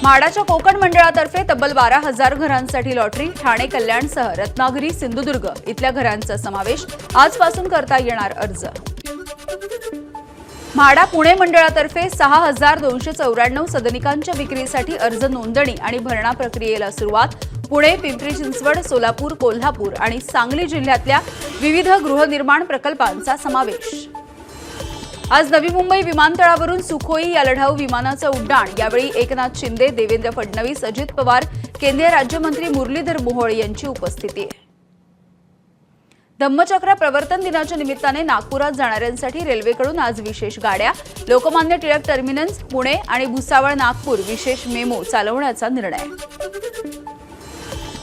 म्हाडाच्या कोकण मंडळातर्फे तब्बल 12,000 घरांसाठी लॉटरी. ठाणे, कल्याणसह रत्नागिरी, सिंधुदुर्ग इथल्या घरांचा समावेश. आजपासून करता येणार अर्ज. म्हाडा पुणे मंडळातर्फे 6,294 सदनिकांच्या विक्रीसाठी अर्ज नोंदणी आणि भरणा प्रक्रियेला सुरुवात. पुणे, पिंपरी चिंचवड, सोलापूर, कोल्हापूर आणि सांगली जिल्ह्यातल्या विविध गृहनिर्माण प्रकल्पांचा समावेश. आज नवी मुंबई विमानतळावरून सुखोई या लढाऊ विमानाचं उड्डाण. यावेळी एकनाथ शिंदे, देवेंद्र फडणवीस, अजित पवार, केंद्रीय राज्यमंत्री मुरलीधर मोहोळ यांची उपस्थिती. धम्मचक्र प्रवर्तन दिनाच्या निमित्ताने नागपुरात जाणाऱ्यांसाठी रेल्वेकडून आज विशेष गाड्या. लोकमान्य टिळक टर्मिनस, पुणे आणि भुसावळ, नागपूर विशेष मेमो चालवण्याचा निर्णय.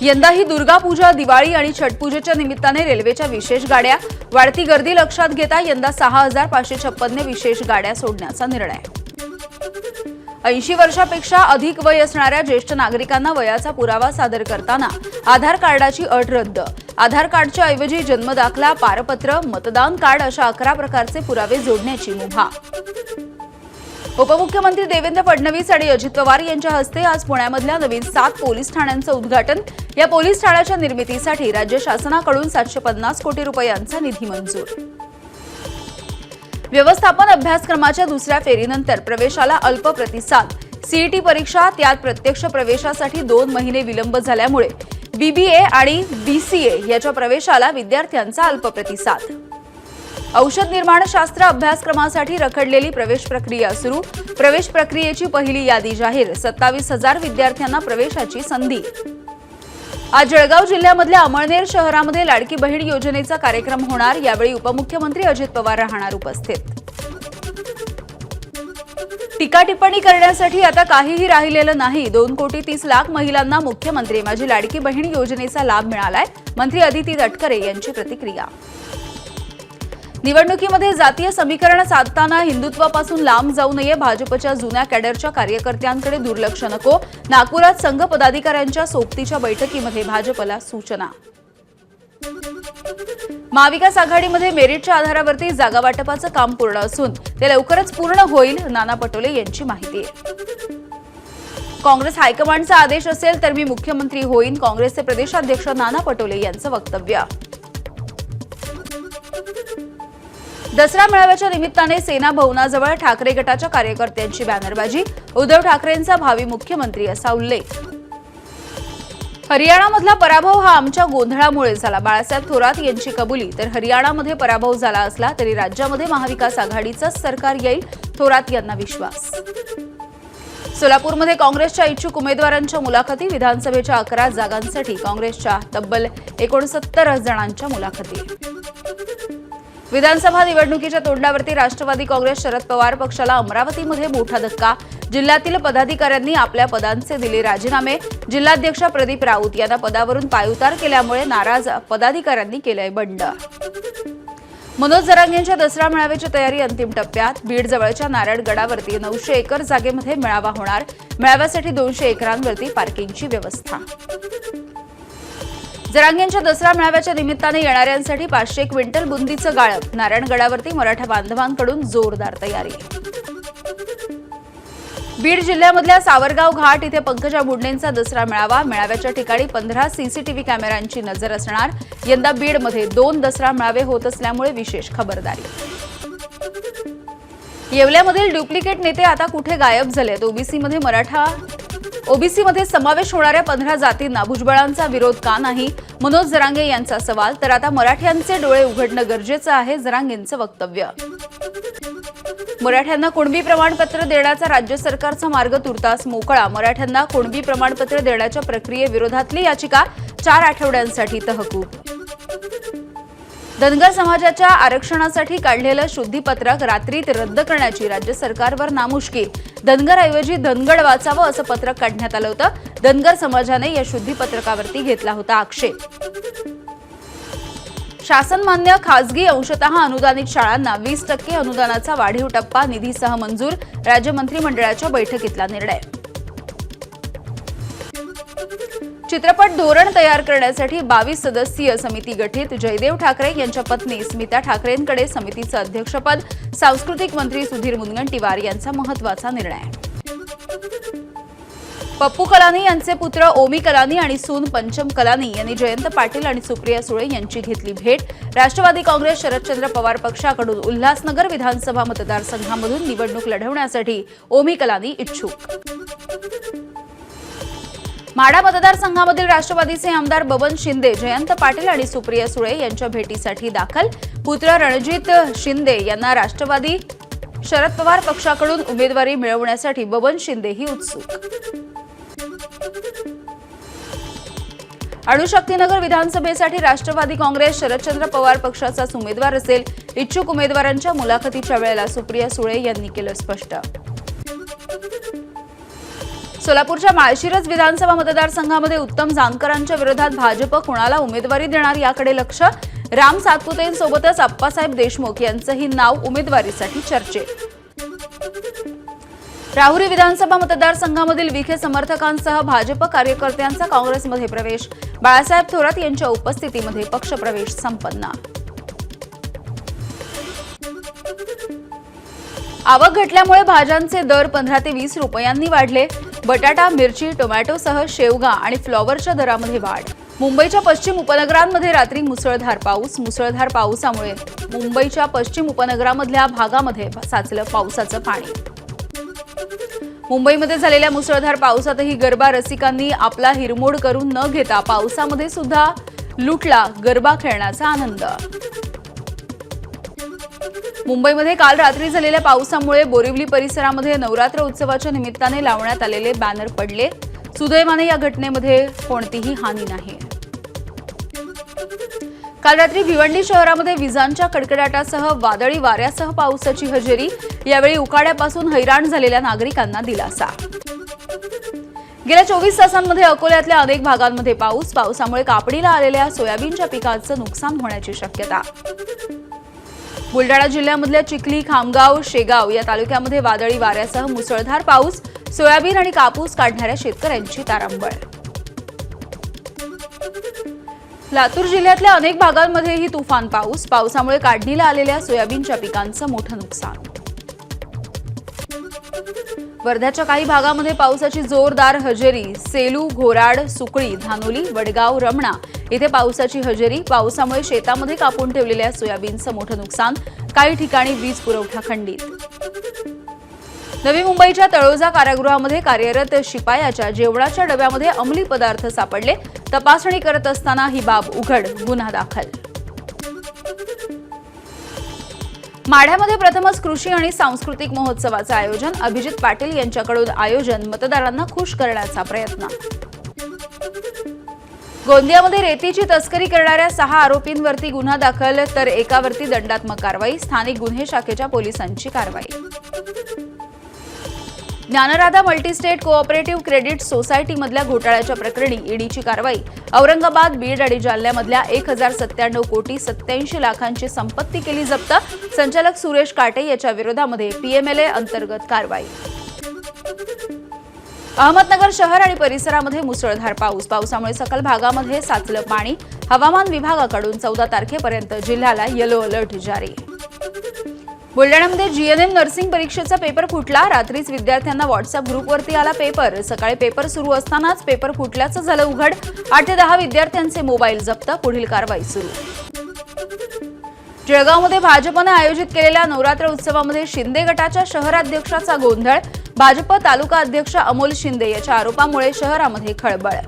यंदाही दुर्गा पूजा, दिवाळी आणि छठपूजेच्या निमित्ताने रेल्वेच्या विशेष गाड्या. वाढती गर्दी लक्षात घेता यंदा 6,556 विशेष गाड्या सोडण्याचा निर्णय. 80 वर्षापेक्षा अधिक वय असणाऱ्या ज्येष्ठ नागरिकांना वयाचा पुरावा सादर करताना आधार कार्डाची अट रद्द. आधार कार्डच्या ऐवजी जन्मदाखला, पारपत्र, मतदान कार्ड अशा 11 प्रकारचे पुरावे जोडण्याची मुभा. उपमुख्यमंत्री देवेंद्र फडणवीस आणि अजित पवार यांच्या हस्ते आज पुण्यामधल्या नवीन 7 पोलीस ठाण्यांचं उद्घाटन. या पोलीस ठाण्याच्या निर्मितीसाठी राज्य शासनाकडून 750 कोटी रुपयांचा निधी मंजूर. व्यवस्थापन अभ्यासक्रमाच्या दुसऱ्या फेरीनंतर प्रवेशाला अल्प प्रतिसाद. सीईटी परीक्षा, त्यात प्रत्यक्ष प्रवेशासाठी 2 महिने विलंब झाल्यामुळे बीबीए आणि बीसीए याच्या प्रवेशाला विद्यार्थ्यांचा अल्प प्रतिसाद. औषध निर्माणशास्त्र अभ्यासक्रमासाठी रखडलेली प्रवेश प्रक्रिया सुरू. प्रवेश प्रक्रियेची पहिली यादी जाहीर. 27,000 विद्यार्थ्यांना प्रवेशाची संधी. आज जळगाव जिल्ह्यामधल्या अमळनेर शहरामध्ये लाडकी बहीण योजनेचा कार्यक्रम होणार. यावेळी उपमुख्यमंत्री अजित पवार राहणार उपस्थित. टीका टिप्पणी करण्यासाठी आता काहीही राहिलेलं नाही. 2,30,00,000 महिलांना मुख्यमंत्री माझी लाडकी बहीण योजनेचा लाभ मिळालाय. मंत्री अदिती तटकरे यांची प्रतिक्रिया. निवडणुकीमध्ये जातीय समीकरण साधताना हिंदुत्वापासून लांब जाऊ नये. भाजपच्या जुन्या कॅडरच्या कार्यकर्त्यांकडे दुर्लक्ष नको. नागपुरात संघ पदाधिकाऱ्यांच्या सोबतीच्या बैठकीमध्ये भाजपला सूचना. महाविकास आघाडीमध्ये मेरिटच्या आधारावरती जागा वाटपाचं काम पूर्ण असून ते लवकरच पूर्ण होईल. नाना पटोले यांची माहिती. काँग्रेस हायकमांडचा आदेश असेल तर मी मुख्यमंत्री होईन. काँग्रेसचे प्रदेशाध्यक्ष नाना पटोले यांचं वक्तव्य. दसरा मेळाव्याच्या निमित्ताने सेना भवनाजवळ ठाकरे गटाच्या कार्यकर्त्यांची बॅनरबाजी. उद्धव ठाकरेंचा भावी मुख्यमंत्री असा उल्लेख. हरियाणामधला पराभव हा आमच्या गोंधळामुळे झाला. बाळासाहेब थोरात यांची कबुली. तर हरियाणामध्ये पराभव झाला असला तरी राज्यामध्ये महाविकास आघाडीचंच सरकार येईल. थोरात यांना विश्वास. सोलापूरमध्ये काँग्रेसच्या इच्छुक उमेदवारांच्या मुलाखती. विधानसभेच्या 11 जागांसाठी काँग्रेसच्या तब्बल 69 जणांच्या मुलाखती. विधानसभा निवडणुकीच्या तोंडावरती राष्ट्रवादी काँग्रेस शरद पवार पक्षाला अमरावतीमध्ये मोठा धक्का. जिल्ह्यातील पदाधिकाऱ्यांनी आपल्या पदांचे दिले राजीनामे. जिल्हाध्यक्ष प्रदीप राऊत यांना पदावरून पायउतार केल्यामुळे नाराज पदाधिकाऱ्यांनी केलंय बंड. मनोज जरांगेंच्या दसरा मेळाव्याची तयारी अंतिम टप्प्यात. बीड जवळच्या नारायणगडावरती 900 एकर जागेमध्ये मेळावा होणार. मेळाव्यासाठी 200 एकरांवरती पार्किंगची व्यवस्था. जरांगेंच्या दसरा मेळाव्याच्या निमित्ताने येणाऱ्यांसाठी 500 क्विंटल बुंदीचं गाळप. नारायणगडावरती मराठा बांधवांकडून जोरदार तयारी. बीड जिल्ह्यामधल्या सावरगाव घाट इथे पंकजा मुंडेंचा दसरा मेळावा. मेळाव्याच्या ठिकाणी 15 सीसीटीव्ही कॅमेऱ्यांची नजर असणार. यंदा बीडमध्ये 2 दसरा मेळावे होत असल्यामुळे विशेष खबरदारी. येवल्यामधील डुप्लिकेट नेते आता कुठे गायब झालेत. ओबीसीमध्ये समावेश होणाऱ्या 15 जातींना भुजबळांचा विरोध का नाही. मनोज जरांगे यांचा सवाल. तर आता मराठ्यांचे डोळे उघडणं गरजेचं आहे. जरांगेंचं वक्तव्य. मराठ्यांना कुणबी प्रमाणपत्र देण्याचा राज्य सरकारचा मार्ग तुर्तास मोकळा. मराठ्यांना कुणबी प्रमाणपत्र देण्याच्या प्रक्रियेविरोधातली याचिका 4 आठवड्यांसाठी तहकूब. धनगर समाजाच्या आरक्षणासाठी काढलेलं शुद्धीपत्रक रात्रीत रद्द करण्याची राज्य सरकारवर नामुष्की. धनगरऐवजी धनगड वाचावं असं पत्रक काढण्यात आलं होतं. धनगर समाजाने या शुद्धीपत्रकावरती घेतला होता आक्षेप. शासनमान्य खासगी अंशतः अनुदानित शाळांना 20% अनुदानाचा वाढीव टप्पा निधीसह मंजूर. राज्य मंत्रिमंडळाच्या बैठकीतला निर्णय. चित्रपट धोरण तयार करण्यासाठी 22 सदस्यीय समिती गठीत. जयदेव ठाकरे यांच्या पत्नी स्मिता ठाकरेंकडे समितीचं अध्यक्षपद. सांस्कृतिक मंत्री सुधीर मुनगंटीवार यांचा महत्त्वाचा निर्णय. पप्पू कलानी यांचे पुत्र ओमी कलानी आणि सून पंचम कलानी यांनी जयंत पाटील आणि सुप्रिया सुळे यांची घेतली भेट। राष्ट्रवादी काँग्रेस शरदचंद्र पवार पक्षाकडून उल्हासनगर विधानसभा मतदारसंघामधून निवडणूक लढवण्यासाठी ओमी कलानी इच्छुक। माढा मतदारसंघामधील राष्ट्रवादीचे आमदार बबन शिंदे जयंत पाटील आणि सुप्रिया सुळे यांच्या भेटीसाठी दाखल। पुत्र रणजित शिंदे यांना राष्ट्रवादी शरद पवार पक्षाकडून उमेदवारी मिळवण्यासाठी बबन शिंदेही उत्सुक। अणुशक्तीनगर विधानसभेसाठी राष्ट्रवादी काँग्रेस शरदचंद्र पवार पक्षाचाच उमेदवार असेल। इच्छुक उमेदवारांच्या मुलाखतीच्या वेळेला सुप्रिया सुळे यांनी केलं स्पष्ट। सोलापूरच्या माळशिरस विधानसभा मतदारसंघामध्ये उत्तम जानकरांच्या विरोधात भाजप कुणाला उमेदवारी देणार याकडे लक्ष। राम सातपुतेंसोबतच आप्पासाहेब देशमुख यांचंही नाव उमेदवारीसाठी चर्चेत। राहुरी विधानसभा मतदारसंघामधील विखे समर्थकांसह भाजप कार्यकर्त्यांचा काँग्रेसमध्ये प्रवेश। बाळासाहेब थोरात यांच्या उपस्थितीमध्ये पक्षप्रवेश संपन्न। आवक घटल्यामुळे भाज्यांचे दर 15 ते 20 रुपयांनी वाढले। बटाटा, मिरची, टोमॅटोसह शेवगा आणि फ्लॉवरच्या दरामध्ये वाढ। मुंबईच्या पश्चिम उपनगरांमध्ये रात्री मुसळधार पाऊस। मुसळधार पावसामुळे मुंबईच्या पश्चिम उपनगरामधल्या भागामध्ये साचलं पावसाचं पाणी। मुंबईमध्ये झालेल्या मुसळधार पावसातही गरबा रसिकांनी आपला हिरमोड करून न घेता पावसामध्ये सुद्धा लुटला गरबा खेळण्याचा आनंद। मुंबईमध्ये काल रात्री झालेल्या पावसामुळे बोरिवली परिसरामध्ये नवरात्र उत्सवाच्या निमित्ताने लावण्यात आलेले बॅनर पडले। सुदैवाने या घटनेमध्ये कोणतीही हानी नाही। काल रात्री भिवंडी शहरामध्ये विजांच्या कडकडाटासह वादळी वाऱ्यासह पावसाची हजेरी। यावेळी उकाड्यापासून हैराण झालेल्या नागरिकांना दिलासा। गेल्या 24 तासांमध्ये अकोल्यातल्या अनेक भागांमध्ये पावसामुळे कापणीला आलेल्या सोयाबीनच्या पिकाचं नुकसान होण्याची शक्यता। बुलडाणा जिल्ह्यामधल्या चिखली, खामगाव, शेगाव या तालुक्यामध्ये वादळी वाऱ्यासह मुसळधार पाऊस। सोयाबीन आणि कापूस काढणाऱ्या शेतकऱ्यांची तारांबळ। लातूर जिल्ह्यातल्या अनेक भागांमध्येही तुफान पावसामुळे काढणीला आलेल्या सोयाबीनच्या पिकांचं मोठं नुकसान। वर्ध्याच्या काही भागामध्ये पावसाची जोरदार हजेरी। सेलू, घोराड, सुकळी, धानोली, वडगाव, रमणा इथे पावसाची हजेरी। पावसामुळे शेतामध्ये कापून ठेवलेल्या सोयाबीनचं मोठं नुकसान। काही ठिकाणी वीज पुरवठा खंडित। नवी मुंबईच्या तळोजा कारागृहामध्ये कार्यरत शिपायाच्या जेवणाच्या डब्यामध्ये अंमली पदार्थ सापडले। तपासणी करत असताना ही बाब उघड, गुन्हा दाखल। माढ्यामध्ये प्रथमच कृषी आणि सांस्कृतिक महोत्सवाचं आयोजन। अभिजित पाटील यांच्याकडून आयोजन। मतदारांना खुश करण्याचा प्रयत्न। गोंदियामध्ये रेतीची तस्करी करणाऱ्या 6 आरोपींवरती गुन्हा दाखल तर एकावरती दंडात्मक कारवाई। स्थानिक गुन्हे शाखेच्या पोलिसांची कारवाई। ज्ञानराधा मल्टीस्टेट कोऑपरेटिव्ह क्रेडिट सोसायटीमधल्या घोटाळ्याच्या प्रकरणी ईडीची कारवाई। औरंगाबाद, बीड आणि जालन्यामधल्या 1097 कोटी 87 लाखांची संपत्ती केली जप्त। संचालक सुरेश काटे याच्या विरोधामध्ये पीएमएलए अंतर्गत कारवाई। अहमदनगर शहर आणि परिसरामध्ये मुसळधार पावसामुळे सकल भागामध्ये साचलं पाणी। हवामान विभागाकडून 14 तारखेपर्यंत जिल्ह्याला येलो अलर्ट जारी। बुलडाण्यामध्ये जीएनएम नर्सिंग परीक्षेचा पेपर फुटला। रात्रीच विद्यार्थ्यांना व्हॉट्सअप ग्रुपवरती आला पेपर। सकाळी पेपर सुरू असतानाच पेपर फुटल्याचं झालं उघड। 8 ते 10 विद्यार्थ्यांचे मोबाईल जप्त। पुढील कारवाई सुरू। जळगावमध्ये भाजपने आयोजित केलेल्या नवरात्र उत्सवामध्ये शिंदे गटाच्या शहराध्यक्षाचा गोंधळ। भाजप तालुका अध्यक्ष अमोल शिंदे याच्या आरोपामुळे शहरामध्ये खळबळ।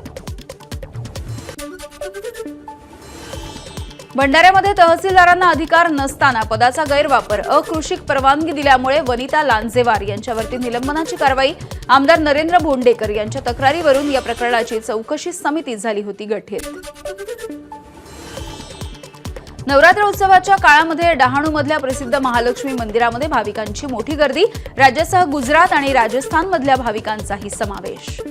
भंडाऱ्यामध्ये तहसीलदारांना अधिकार नसताना पदाचा गैरवापर, अकृषिक परवानगी दिल्यामुळे वनिता लांजेवार यांच्यावरती निलंबनाची कारवाई। आमदार नरेंद्र भोंडेकर यांच्या तक्रारीवरून या प्रकरणाची चौकशी समिती झाली होती गठीत। नवरात्र उत्सवाच्या काळामध्ये डहाणूमधल्या प्रसिद्ध महालक्ष्मी मंदिरामध्ये भाविकांची मोठी गर्दी। राज्यासह गुजरात आणि राजस्थानमधल्या भाविकांचाही समावेश।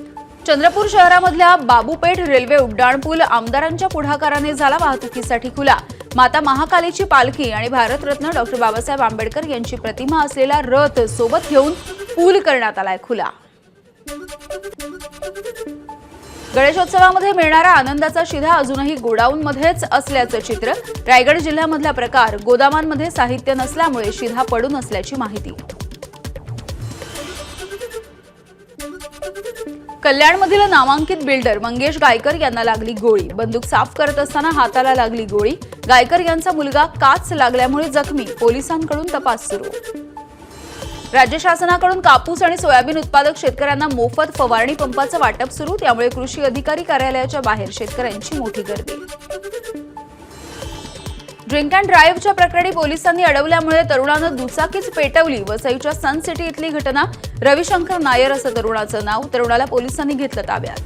चंद्रपूर शहरामधल्या बाबूपेठ रेल्वे उड्डाणपूल आमदारांच्या पुढाकाराने झाला वाहतुकीसाठी खुला। माता महाकालीची पालखी आणि भारतरत्न डॉ. बाबासाहेब आंबेडकर यांची प्रतिमा असलेला रथ सोबत घेऊन पूल करण्यात आलाय खुला। गणेशोत्सवामध्ये मिळणारा आनंदाचा शिधा अजूनही गोडाऊनमध्येच असल्याचं चित्र। रायगड जिल्ह्यामधला प्रकार, गोदामांमध्ये साहित्य नसल्यामुळे शिधा पडून असल्याची माहिती। कल्याणमधील नामांकित बिल्डर मंगेश गायकर यांना लागली गोळी. बंदूक साफ करत असताना हाताला लागली गोळी. गायकर यांचा मुलगा काच लागल्यामुळे जखमी. पोलिसांकडून तपास सुरू. राज्य शासनाकडून कापूस आणि सोयाबीन उत्पादक शेतकऱ्यांना मोफत फवारणी पंपाचं वाटप सुरू. त्यामुळे कृषी अधिकारी कार्यालयाच्या बाहेर शेतकऱ्यांची मोठी गर्दी. ड्रिंक अँड ड्राईव्हच्या प्रकरणी पोलिसांनी अडवल्यामुळे तरुणानं दुचाकीच पेटवली. वसईच्या सन सिटी इथली घटना. रविशंकर नायर असं तरुणाचं नाव. तरुणाला पोलिसांनी घेतलं ताब्यात.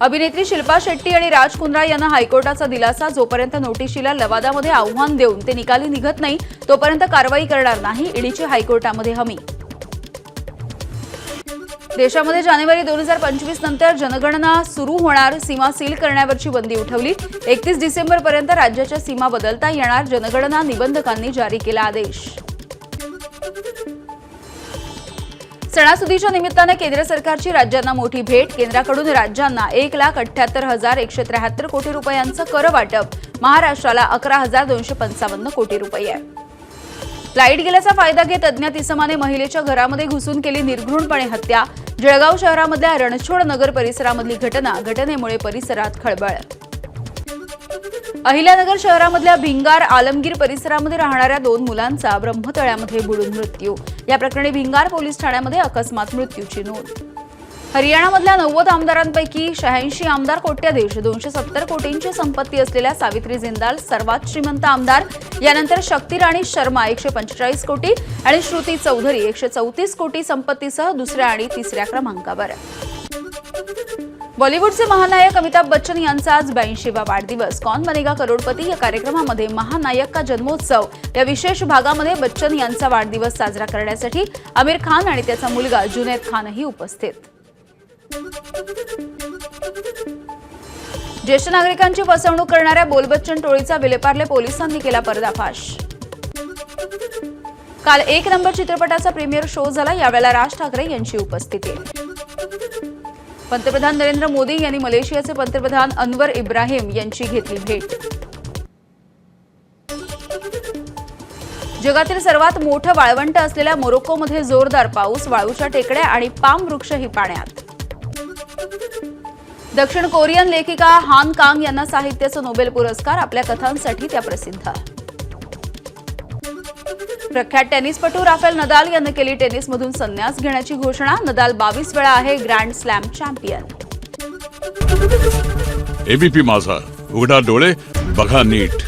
अभिनेत्री शिल्पा शेट्टी आणि राज कुंद्रा यांना हायकोर्टाचा दिलासा. जोपर्यंत नोटिशीला लवादामध्ये आव्हान देऊन ते निकाली निघत नाही तोपर्यंत कारवाई करणार नाही. ईडीची हायकोर्टामध्ये हमी. देशामध्ये जानेवारी 2025 नंतर जनगणना सुरू होणार. सीमा सील करण्यावरची बंदी उठवली. 31 डिसेंबरपर्यंत राज्याच्या सीमा बदलता येणार. जनगणना निबंधकांनी जारी केला आदेश. सणासुदीच्या निमित्ताने केंद्र सरकारची राज्यांना मोठी भेट. केंद्राकडून राज्यांना 1,78,173 कोटी रुपयांचं कर वाटप. महाराष्ट्राला 11,255 कोटी रुपये. लाईट गेल्याचा फायदा घेत अज्ञात इसमाने महिलेच्या घरामध्ये घुसून केली निर्घृणपणे हत्या. जळगाव शहरामधल्या रणछोड नगर परिसरामधली घटना. घटनेमुळे परिसरात खळबळ. अहिल्यानगर शहरामधल्या भिंगार आलमगीर परिसरामध्ये राहणाऱ्या 2 मुलांचा ब्रह्मतळ्यामध्ये बुडून मृत्यू. या प्रकरणी भिंगार पोलीस ठाण्यामध्ये अकस्मात मृत्यूची नोंद. हरियाणामधल्या 90 आमदारांपैकी 86 आमदार कोट्याधीश. 270 कोटींची संपत्ती असलेल्या सावित्री जिंदाल सर्वात श्रीमंत आमदार. यानंतर शक्ती राणी शर्मा 145 कोटी आणि श्रुती चौधरी 134 कोटी संपत्तीसह दुसऱ्या आणि तिसऱ्या क्रमांकावर. बॉलिवूडचे महानायक अमिताभ बच्चन यांचा आज 82वा वाढदिवस. कौन बनेगा करोडपती या कार्यक्रमामध्ये महानायक का जन्मोत्सव या विशेष भागामध्ये बच्चन यांचा वाढदिवस साजरा करण्यासाठी आमिर खान आणि त्याचा मुलगा जुनैद खानही उपस्थित. ज्येष्ठ नागरिकांची फसवणूक करणाऱ्या बोलबच्चन टोळीचा विलेपार्ले पोलिसांनी केला पर्दाफाश. काल 1 नंबर चित्रपटाचा प्रीमियर शो झाला. यावेळेला राज ठाकरे यांची उपस्थिती. पंतप्रधान नरेंद्र मोदी यांनी मलेशियाचे पंतप्रधान अनवर इब्राहिम यांची घेतली भेट. जगातील सर्वात मोठं वाळवंट असलेल्या मोरोक्कोमध्ये जोरदार पाऊस. वाळूच्या टेकड्या आणि पाम वृक्षही पाण्यात. दक्षिण कोरियन लेखिका हान कांग यांना साहित्याचा नोबेल पुरस्कार. आपल्या कथांसाठी त्या प्रसिद्ध. प्रख्यात टेनिसपटू राफेल नदाल यानं केली टेनिसमधून संन्यास घेण्याची घोषणा. नदाल 22 वेळा आहे ग्रँड स्लॅम चॅम्पियन. एबीपी माझा, उघडा डोळे बघा नीट.